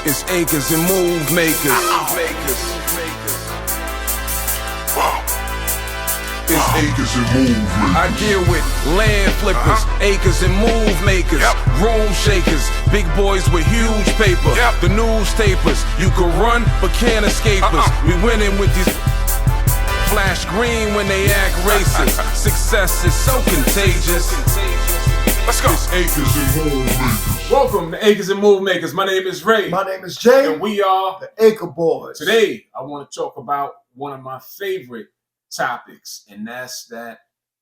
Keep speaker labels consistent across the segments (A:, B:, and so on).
A: It's acres and move makers. It's acres and move makers. I deal with land flippers, acres and move makers, room shakers, big boys with huge paper, the newspapers. You can run but can't escape us. We winning with these flash green when they act racist. Success is so contagious. Let's go. It's acres and move makers.
B: Welcome to Acres and Move Makers. My name is Ray.
C: My name is Jay.
B: And we are
C: the Acre Boys.
B: Today, I want to talk about one of my favorite topics, and that's that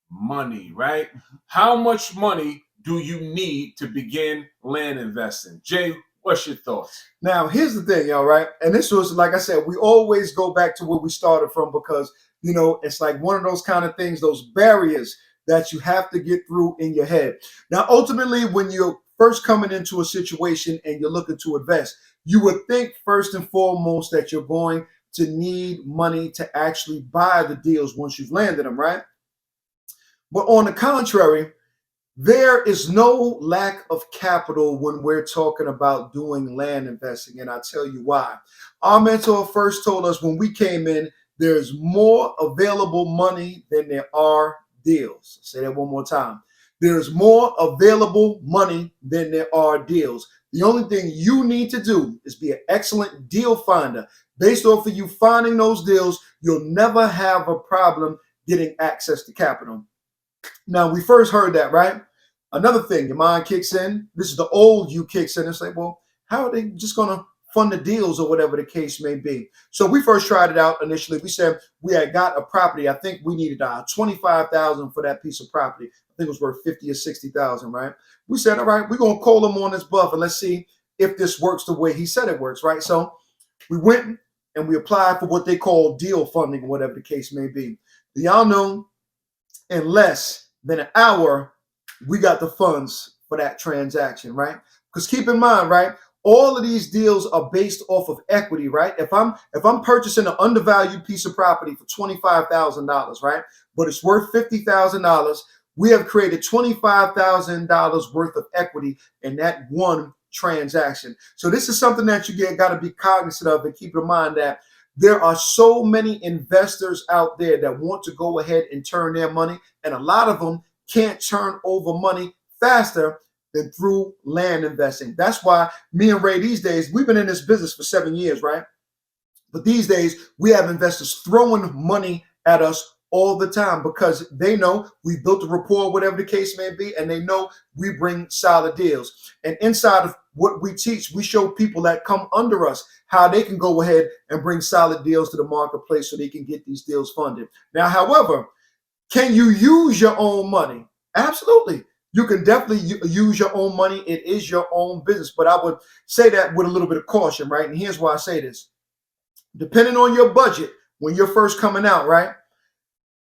B: money, right? How much money do you need to begin land investing? Jay, what's your thoughts?
C: Now, here's the thing, y'all, right? And this was, like I said, we always go back to where we started from because, you know, it's like one of those kind of things, those barriers that you have to get through in your head. Now, ultimately, when you're first coming into a situation and you're looking to invest, you would think first and foremost that you're going to need money to actually buy the deals once you've landed them, right? But on the contrary, there is no lack of capital when we're talking about doing land investing, and I'll tell you why. Our mentor first told us when we came in, there's more available money than there are deals. I'll say that one more time. There's more available money than there are deals. The only thing you need to do is be an excellent deal finder. Based off of you finding those deals, you'll never have a problem getting access to capital. Now, we first heard that, right? Another thing, your mind kicks in. This is the old you kicks in. It's like, well, how are they just going to fund the deals or whatever the case may be? So we first tried it out initially. We said we had got a property. I think we needed $25,000 for that piece of property. I think it was worth $50,000 or $60,000, right? We said, all right, we're going to call him on this bluff and let's see if this works the way he said it works, right? So we went and we applied for what they call deal funding, whatever the case may be. Do y'all know in less than an hour, we got the funds for that transaction, right? Because keep in mind, right, all of these deals are based off of equity, right? If I'm purchasing an undervalued piece of property for $25,000, right, but it's worth $50,000, we have created $25,000 worth of equity in that one transaction. So this is something that you got to be cognizant of and keep in mind that there are so many investors out there that want to go ahead and turn their money, and a lot of them can't turn over money faster than through land investing. That's why me and Ray these days, we've been in this business for 7 years, right? But these days we have investors throwing money at us all the time because they know we built a rapport, whatever the case may be, and they know we bring solid deals. And inside of what we teach, we show people that come under us how they can go ahead and bring solid deals to the marketplace so they can get these deals funded. Now, however, can you use your own money? Absolutely. You can definitely use your own money. It is your own business. But I would say that with a little bit of caution, right? And here's why I say this. Depending on your budget, when you're first coming out, right?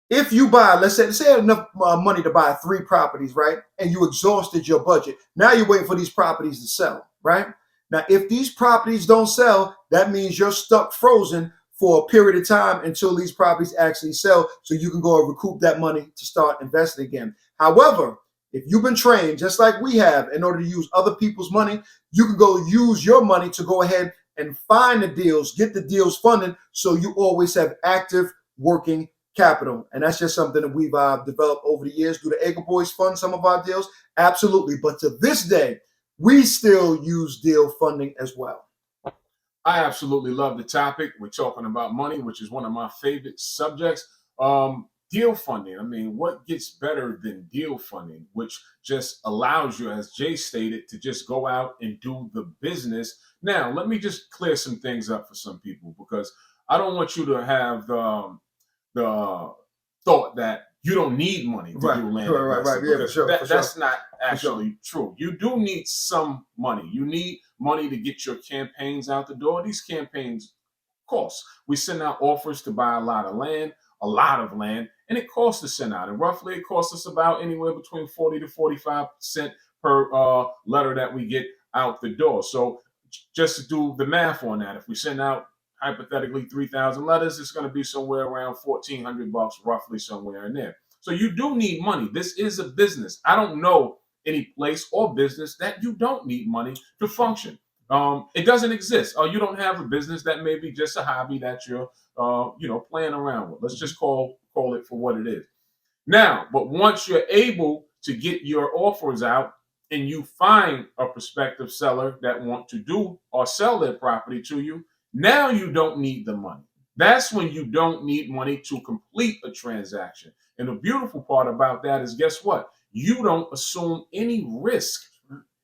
C: If you buy, let's say enough money to buy 3 properties, right? And you exhausted your budget. Now you're waiting for these properties to sell, right? Now, if these properties don't sell, that means you're stuck frozen for a period of time until these properties actually sell so you can go and recoup that money to start investing again. However, if you've been trained, just like we have, in order to use other people's money, you can go use your money to go ahead and find the deals, get the deals funded, so you always have active working capital. And that's just something that we've developed over the years. Do the Acre Boys fund some of our deals? Absolutely. But to this day, we still use deal funding as well.
B: I absolutely love the topic. We're talking about money, which is one of my favorite subjects. Deal funding. I mean, what gets better than deal funding, which just allows you, as Jay stated, to just go out and do the business. Now, let me just clear some things up for some people because I don't want you to have the thought that you don't need money to do land investing.
C: Yeah, for sure.
B: That's not actually true. You do need some money. You need money to get your campaigns out the door. These campaigns cost. We send out offers to buy a lot of land, and it costs to send out. And roughly it costs us about anywhere between 40 to 45 cents per letter that we get out the door. So just to do the math on that, if we send out hypothetically 3,000 letters, it's going to be somewhere around $1,400, roughly somewhere in there. So you do need money. This is a business. I don't know any place or business that you don't need money to function. It doesn't exist. Or you don't have a business. That may be just a hobby that you're, playing around with. Let's just call it for what it is. Now, but once you're able to get your offers out and you find a prospective seller that want to do or sell their property to you, now you don't need the money. That's when you don't need money to complete a transaction. And the beautiful part about that is, guess what? You don't assume any risk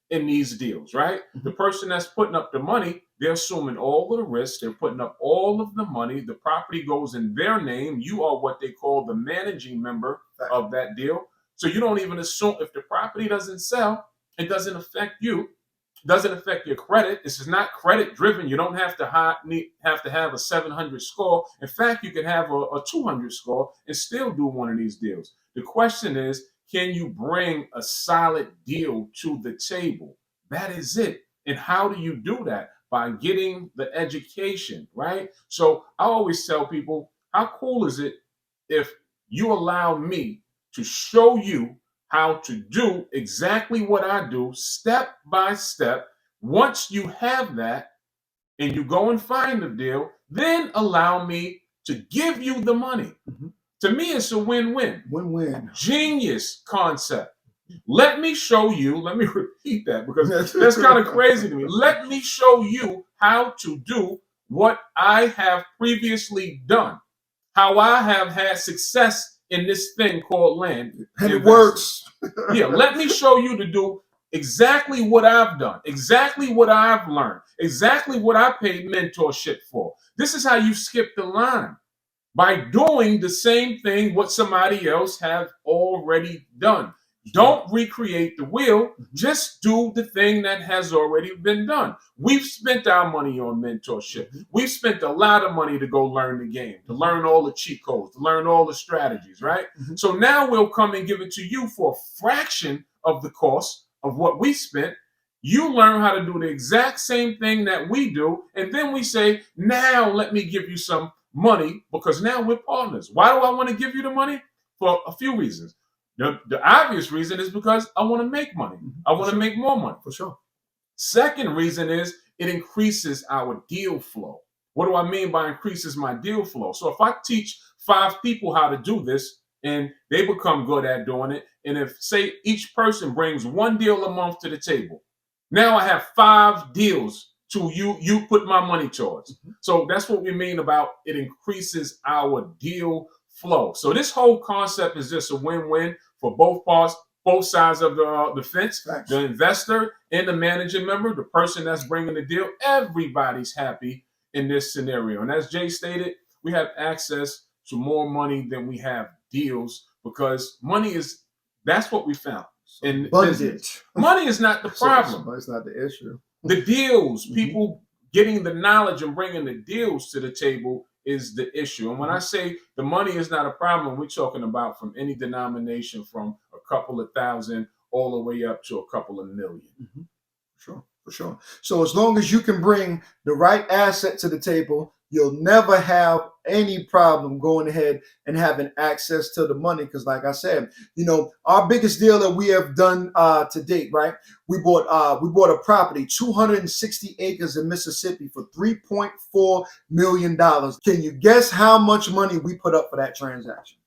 B: in these deals, right? The person that's putting up the money, they're assuming all of the risk. They're putting up all of the money. The property goes in their name. You are what they call the managing member of that deal. So you don't even assume if the property doesn't sell, it doesn't affect you. Doesn't affect your credit. This is not credit driven. You don't have to have a 700 score. In fact, you can have a 200 score and still do one of these deals. The question is, can you bring a solid deal to the table? That is it. And how do you do that? By getting the education, right? So I always tell people, how cool is it if you allow me to show you how to do exactly what I do step by step. Once you have that and you go and find the deal, then allow me to give you the money. To me, it's a win-win.
C: Win-win.
B: Genius concept. Let me show you, let me repeat that because that's kind of crazy to me. Let me show you how to do what I have previously done, how I have had success in this thing called land.
C: And it works.
B: Yeah, let me show you to do exactly what I've done, exactly what I've learned, exactly what I paid mentorship for. This is how you skip the line. By doing the same thing what somebody else have already done. Don't recreate the wheel. Just do the thing that has already been done. We've spent our money on mentorship. We've spent a lot of money to go learn the game, to learn all the cheat codes, to learn all the strategies, right? So now we'll come and give it to you for a fraction of the cost of what we spent. You learn how to do the exact same thing that we do. And then we say, now let me give you some money because now we're partners. Why do I want to give you the money? For a few reasons. The obvious reason is because I want to make money. I want to make more money.
C: For sure.
B: Second reason is it increases our deal flow. What do I mean by increases my deal flow? So if I teach 5 people how to do this and they become good at doing it, and if, say, each person brings 1 deal a month to the table, now I have 5 deals to you put my money towards. So that's what we mean about it increases our deal flow. So this whole concept is just a win-win for both parts, both sides of the fence.
C: Thanks.
B: The investor and the managing member, the person that's bringing the deal. Everybody's happy in this scenario. And as Jay stated, we have access to more money than we have deals because that's what we found. And money is not the problem.
C: It's not the issue.
B: The deals, people getting the knowledge and bringing the deals to the table is the issue. And when I say the money is not a problem, we're talking about from any denomination from a couple of thousand all the way up to a couple of million.
C: For sure. So as long as you can bring the right asset to the table, you'll never have any problem going ahead and having access to the money. Because like I said, our biggest deal that we have done to date, right? We bought a property, 260 acres in Mississippi for $3.4 million. Can you guess how much money we put up for that transaction?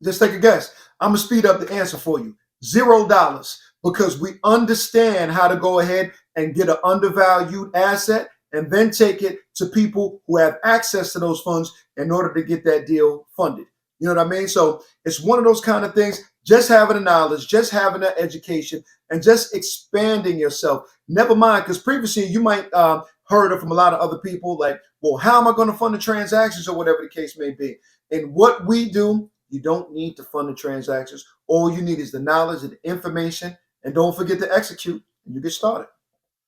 C: Just take a guess. I'm going to speed up the answer for you. $0, because we understand how to go ahead and get an undervalued asset and then take it to people who have access to those funds in order to get that deal funded. You know what I mean? So it's one of those kind of things, just having the knowledge, just having that education, and just expanding yourself. Never mind, because previously you might heard it from a lot of other people like, well, how am I going to fund the transactions or whatever the case may be? And what we do, you don't need to fund the transactions. All you need is the knowledge and the information, and don't forget to execute, and you get started.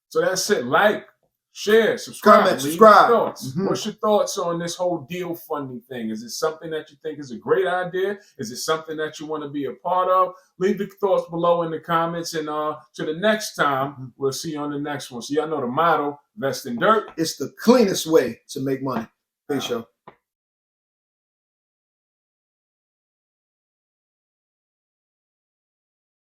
B: So that's it. Like, share, subscribe,
C: comment, subscribe.
B: Your thoughts. What's your thoughts on this whole deal funding thing? Is it something that you think is a great idea? Is it something that you want to be a part of? Leave the thoughts below in the comments. And to the next time, we'll see you on the next one. So y'all know the motto, invest in dirt.
C: It's the cleanest way to make money. Peace, y'all.